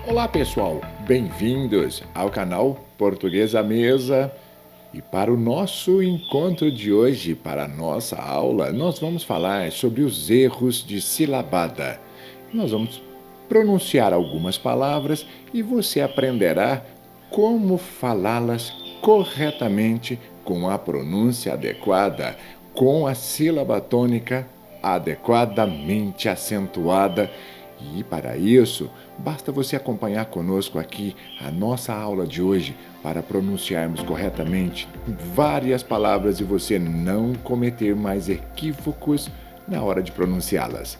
Olá pessoal, bem-vindos ao canal Português à Mesa. E para o nosso encontro de hoje, para a nossa aula, nós vamos falar sobre os erros de silabada. Nós vamos pronunciar algumas palavras e você aprenderá como falá-las corretamente, com a pronúncia adequada, com a sílaba tônica adequadamente acentuada. E para isso, basta você acompanhar conosco aqui a nossa aula de hoje para pronunciarmos corretamente várias palavras e você não cometer mais equívocos na hora de pronunciá-las.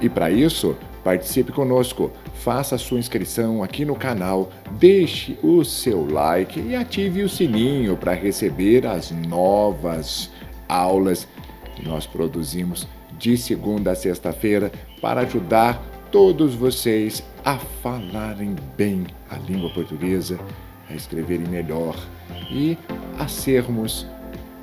E para isso, participe conosco, faça a sua inscrição aqui no canal, deixe o seu like e ative o sininho para receber as novas aulas que nós produzimos de segunda a sexta-feira para ajudar todos vocês a falarem bem a língua portuguesa, a escreverem melhor e a sermos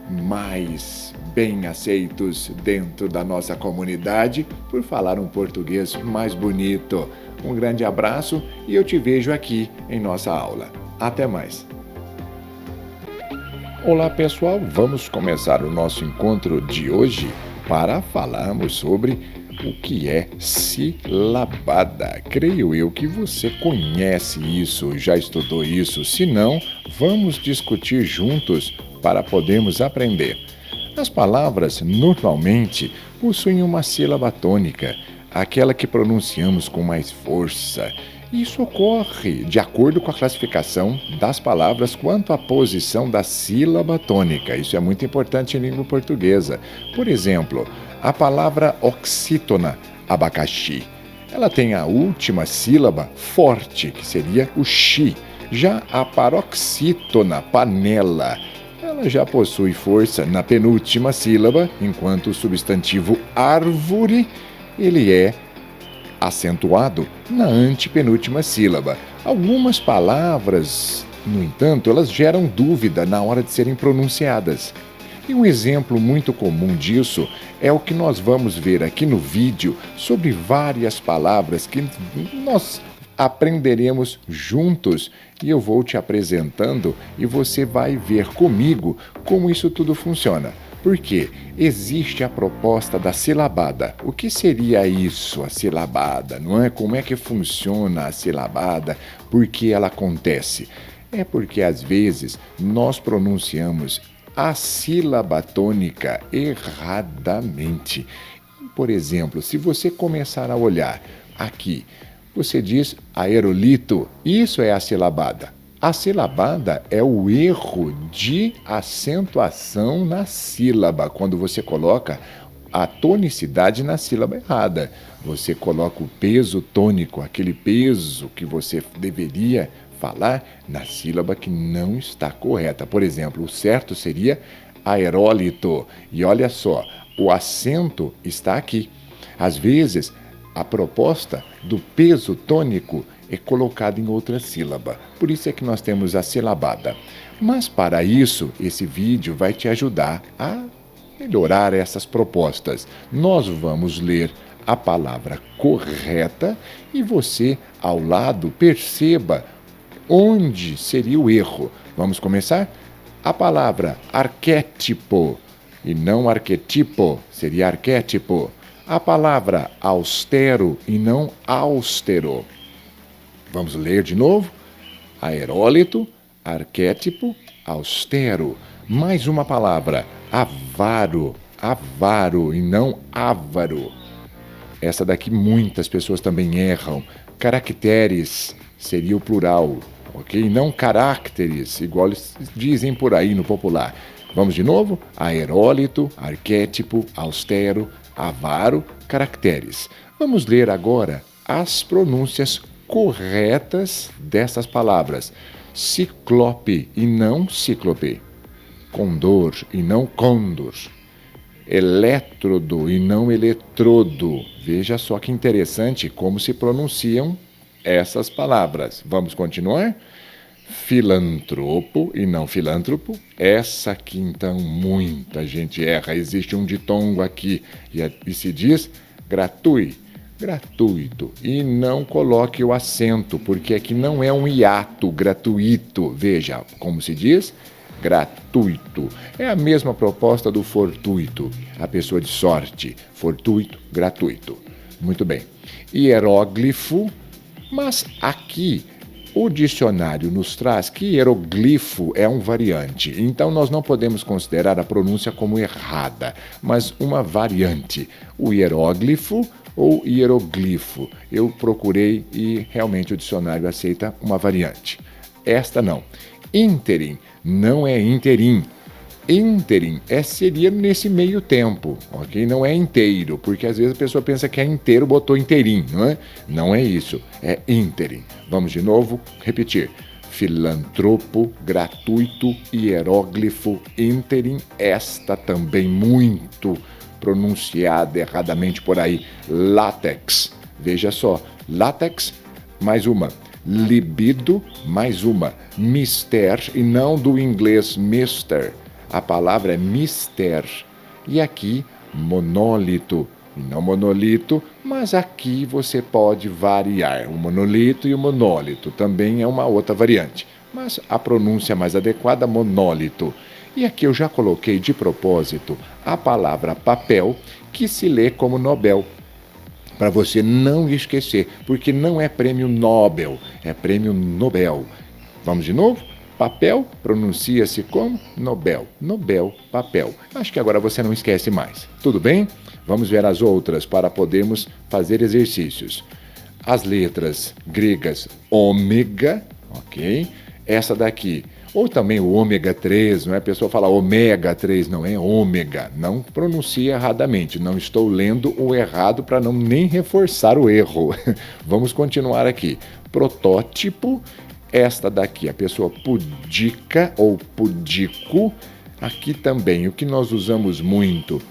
mais bem aceitos dentro da nossa comunidade por falar um português mais bonito. Um grande abraço e eu te vejo aqui em nossa aula. Até mais! Olá pessoal, vamos começar o nosso encontro de hoje para falarmos sobre o que é silabada. Creio eu que você conhece isso, já estudou isso. Se não, vamos discutir juntos para podermos aprender. As palavras normalmente possuem uma sílaba tônica, aquela que pronunciamos com mais força. Isso ocorre de acordo com a classificação das palavras quanto à posição da sílaba tônica. Isso é muito importante em língua portuguesa. Por exemplo, a palavra oxítona, abacaxi, ela tem a última sílaba forte, que seria o xi. Já a paroxítona, panela, ela já possui força na penúltima sílaba, enquanto o substantivo árvore, ele é acentuado na antepenúltima sílaba. Algumas palavras, no entanto, elas geram dúvida na hora de serem pronunciadas. E um exemplo muito comum disso é o que nós vamos ver aqui no vídeo sobre várias palavras que nós aprenderemos juntos e eu vou te apresentando e você vai ver comigo como isso tudo funciona. Porque existe a proposta da silabada. O que seria isso, a silabada? Não é? Como é que funciona a silabada? Por que ela acontece? É porque às vezes nós pronunciamos a sílaba tônica erradamente. Por exemplo, se você começar a olhar aqui, você diz aerolito, isso é a silabada. A silabada é o erro de acentuação na sílaba, quando você coloca a tonicidade na sílaba errada. Você coloca o peso tônico, aquele peso que você deveria falar na sílaba que não está correta. Por exemplo, o certo seria aerólito. E olha só, o acento está aqui. Às vezes, a proposta do peso tônico é colocada em outra sílaba. Por isso é que nós temos a silabada. Mas para isso, esse vídeo vai te ajudar a melhorar essas propostas. Nós vamos ler a palavra correta e você, ao lado, perceba onde seria o erro. Vamos começar? A palavra arquétipo e não arquetipo seria arquétipo. A palavra austero e não austero. Vamos ler de novo? Aerólito, arquétipo, austero. Mais uma palavra, avaro, avaro e não ávaro. Essa daqui muitas pessoas também erram. Caracteres seria o plural, ok? Não caracteres, igual eles dizem por aí no popular. Vamos de novo? Aerólito, arquétipo, austero, avaro, caracteres. Vamos ler agora as pronúncias corretas dessas palavras. Ciclope e não cíclope. Condor e não condor. Elétrodo e não eletrodo. Veja só que interessante como se pronunciam essas palavras. Vamos continuar? Filantropo e não filântropo. Essa aqui, então, muita gente erra. Existe um ditongo aqui e se diz gratui. gratuito. E não coloque o acento, porque aqui não é um hiato gratuito. Veja, como se diz? Gratuito. É a mesma proposta do fortuito, a pessoa de sorte. Fortuito, gratuito. Muito bem. Hieróglifo, mas aqui o dicionário nos traz que hieroglifo é um variante, então nós não podemos considerar a pronúncia como errada, mas uma variante. O hieróglifo ou hieroglifo. Eu procurei e realmente o dicionário aceita uma variante. Esta não. Ínterim não é interim. Ínterim seria nesse meio tempo, ok? Não é inteiro, porque às vezes a pessoa pensa que é inteiro, botou inteirinho, não é? Não é isso, é ínterim. Vamos de novo repetir. Filantropo, gratuito, hieróglifo, ínterim, esta também muito pronunciada erradamente por aí. Látex, veja só, látex, mais uma. Libido, mais uma. Mister, e não do inglês mister. A palavra é mister. E aqui, monólito. E não monolito, mas aqui você pode variar. O monolito e o monólito também é uma outra variante. Mas a pronúncia mais adequada, monólito. E aqui eu já coloquei de propósito a palavra papel, que se lê como Nobel, para você não esquecer, porque não é prêmio Nobel, é prêmio Nobel. Vamos de novo? Papel pronuncia-se como Nobel. Nobel, papel. Acho que agora você não esquece mais. Tudo bem? Vamos ver as outras para podermos fazer exercícios. As letras gregas ômega, ok? Essa daqui. Ou também o ômega 3, não é? A pessoa fala ômega 3, não é ômega. Não pronuncia erradamente. Não estou lendo o errado para não nem reforçar o erro. Vamos continuar aqui. Protótipo. Esta daqui, a pessoa pudica ou pudico. Aqui também, o que nós usamos muito.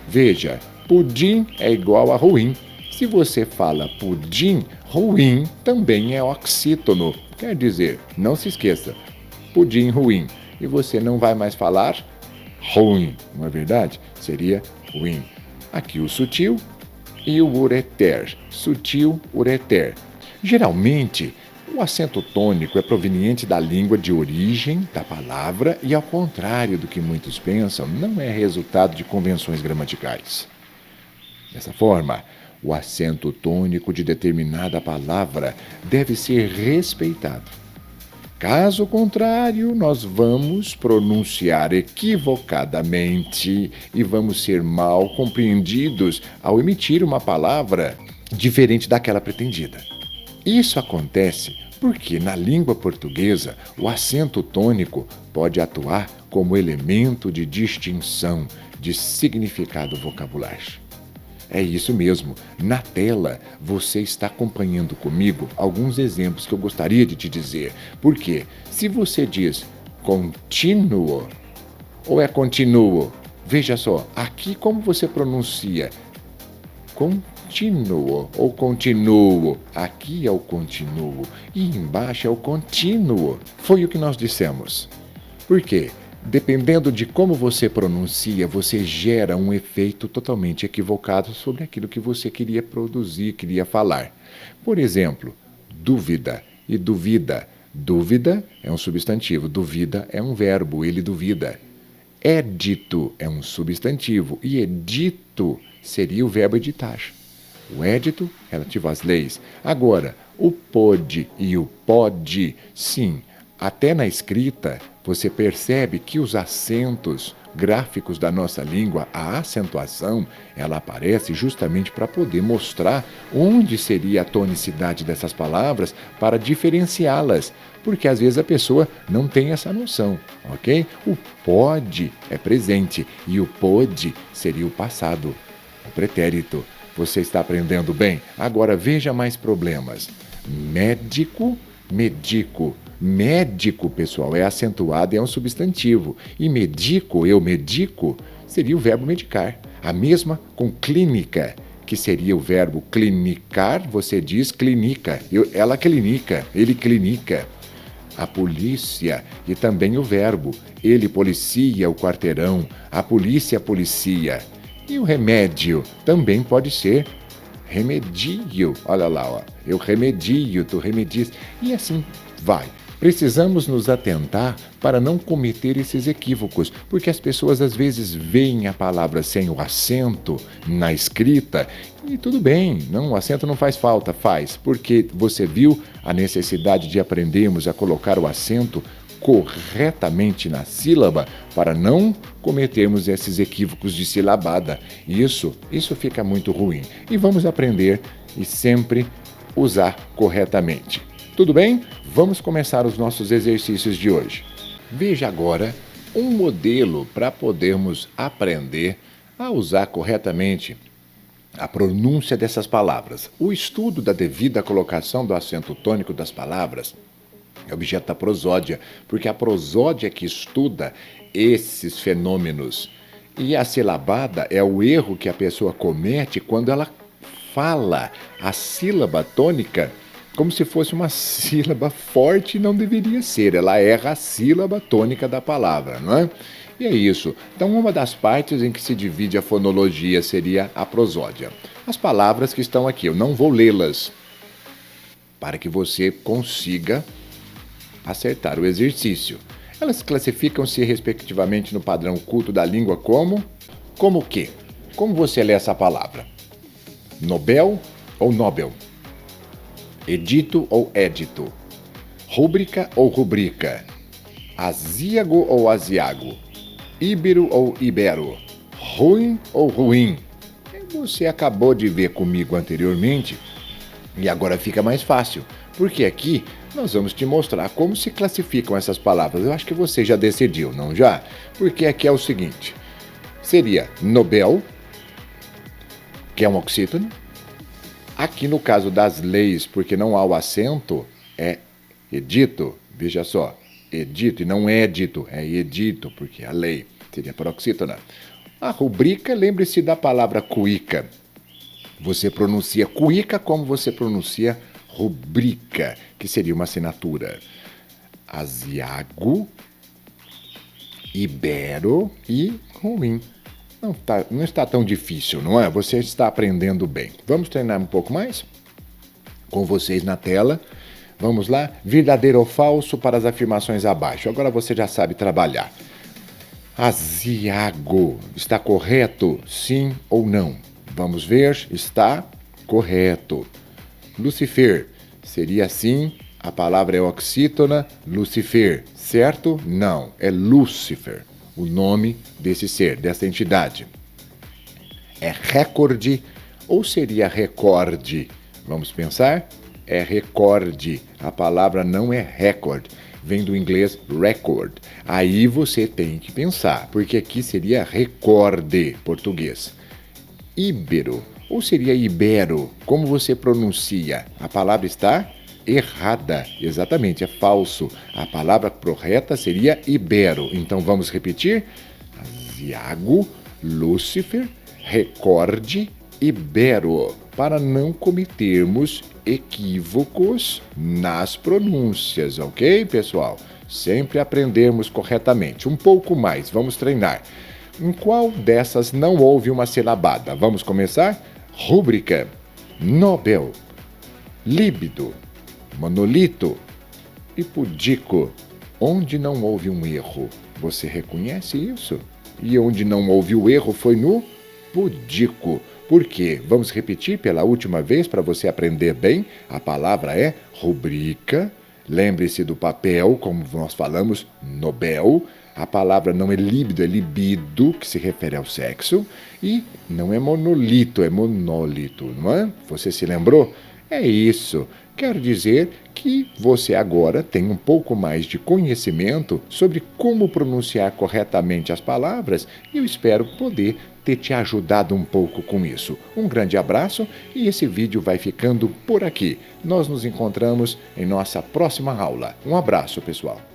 Veja, pudim é igual a ruim. Se você fala pudim, ruim também é oxítono. Quer dizer, não se esqueça, pudim ruim. E você não vai mais falar ruim, não é verdade? Seria ruim. Aqui o sutil e o ureter. Sutil, ureter. Geralmente, o acento tônico é proveniente da língua de origem da palavra e, ao contrário do que muitos pensam, não é resultado de convenções gramaticais. Dessa forma, o acento tônico de determinada palavra deve ser respeitado. Caso contrário, nós vamos pronunciar equivocadamente e vamos ser mal compreendidos ao emitir uma palavra diferente daquela pretendida. Isso acontece porque, na língua portuguesa, o acento tônico pode atuar como elemento de distinção de significado vocabular. É isso mesmo. Na tela, você está acompanhando comigo alguns exemplos que eu gostaria de te dizer. Porque, se você diz contínuo ou é continuo, veja só, aqui como você pronuncia contínuo ou continuo. Aqui é o continuo e embaixo é o contínuo. Foi o que nós dissemos. Por quê? Dependendo de como você pronuncia, você gera um efeito totalmente equivocado sobre aquilo que você queria produzir, queria falar. Por exemplo, dúvida e duvida. Dúvida é um substantivo, duvida é um verbo, ele duvida. Édito é um substantivo e edito seria o verbo editar. O édito, relativo às leis. Agora, o pode e o pode, sim, até na escrita, você percebe que os acentos gráficos da nossa língua, a acentuação, ela aparece justamente para poder mostrar onde seria a tonicidade dessas palavras para diferenciá-las, porque às vezes a pessoa não tem essa noção, ok? O pode é presente e o pode seria o passado, o pretérito. Você está aprendendo bem? Agora veja mais problemas. Médico, medico. Médico, pessoal, é acentuado e é um substantivo. E medico, eu medico, seria o verbo medicar. A mesma com clínica, que seria o verbo clinicar, você diz clinica. Ela clinica, ele clinica. A polícia e também o verbo. Ele policia o quarteirão, a polícia policia. E o remédio também pode ser remedio. Olha lá, ó. Eu remedio, tu remedias. E assim vai. Precisamos nos atentar para não cometer esses equívocos, porque as pessoas às vezes veem a palavra sem o acento na escrita e tudo bem, não, o acento não faz falta, faz, porque você viu a necessidade de aprendermos a colocar o acento corretamente na sílaba para não cometermos esses equívocos de silabada. Isso fica muito ruim. E vamos aprender e sempre usar corretamente. Tudo bem? Vamos começar os nossos exercícios de hoje. Veja agora um modelo para podermos aprender a usar corretamente a pronúncia dessas palavras. O estudo da devida colocação do acento tônico das palavras é objeto da prosódia, porque a prosódia que estuda esses fenômenos. E a silabada é o erro que a pessoa comete quando ela fala a sílaba tônica como se fosse uma sílaba forte e não deveria ser. Ela erra a sílaba tônica da palavra, não é? E é isso. Então, uma das partes em que se divide a fonologia seria a prosódia. As palavras que estão aqui, eu não vou lê-las, para que você consiga acertar o exercício. Elas classificam-se respectivamente no padrão culto da língua como o quê? Como você lê essa palavra? Nobel ou Nobel? Edito ou édito? Rúbrica ou rubrica? Azíago ou aziago? Íbero ou ibero? Ruim ou ruim? Você acabou de ver comigo anteriormente e agora fica mais fácil, porque aqui nós vamos te mostrar como se classificam essas palavras. Eu acho que você já decidiu, não já? Porque aqui é o seguinte, seria Nobel, que é um oxítono. Aqui no caso das leis, porque não há o acento, é edito. Veja só, edito e não édito, é edito, porque a lei seria paroxítona. A rubrica, lembre-se da palavra cuíca. Você pronuncia cuíca como você pronuncia rubrica, que seria uma assinatura. Aziago, ibero e ruim. Não está tão difícil, não é? Você está aprendendo bem. Vamos treinar um pouco mais? Com vocês na tela. Vamos lá? Verdadeiro ou falso para as afirmações abaixo. Agora você já sabe trabalhar. Aziago. Está correto? Sim ou não? Vamos ver. Está correto. Lucifer. Seria assim. A palavra é oxítona. Lucifer. Certo? Não. É Lúcifer. O nome desse ser, dessa entidade. É recorde ou seria recorde? Vamos pensar? É recorde. A palavra não é record. Vem do inglês record. Aí você tem que pensar, porque aqui seria recorde, português. Íbero ou seria ibero? Como você pronuncia? A palavra está errada, exatamente, é falso. A palavra correta seria ibero. Então vamos repetir? Aziago, Lúcifer, recorde, ibero, para não cometermos equívocos nas pronúncias, ok, pessoal? Sempre aprendemos corretamente. Um pouco mais, vamos treinar. Em qual dessas não houve uma silabada? Vamos começar? Rúbrica, Nobel, líbido, monolito e pudico. Onde não houve um erro? Você reconhece isso? E onde não houve o erro foi no pudico. Por quê? Vamos repetir pela última vez para você aprender bem. A palavra é rubrica. Lembre-se do papel, como nós falamos, Nobel. A palavra não é líbido, é libido, que se refere ao sexo. E não é monolito, é monólito, não é? Você se lembrou? É isso. Quero dizer que você agora tem um pouco mais de conhecimento sobre como pronunciar corretamente as palavras e eu espero poder ter te ajudado um pouco com isso. Um grande abraço e esse vídeo vai ficando por aqui. Nós nos encontramos em nossa próxima aula. Um abraço, pessoal.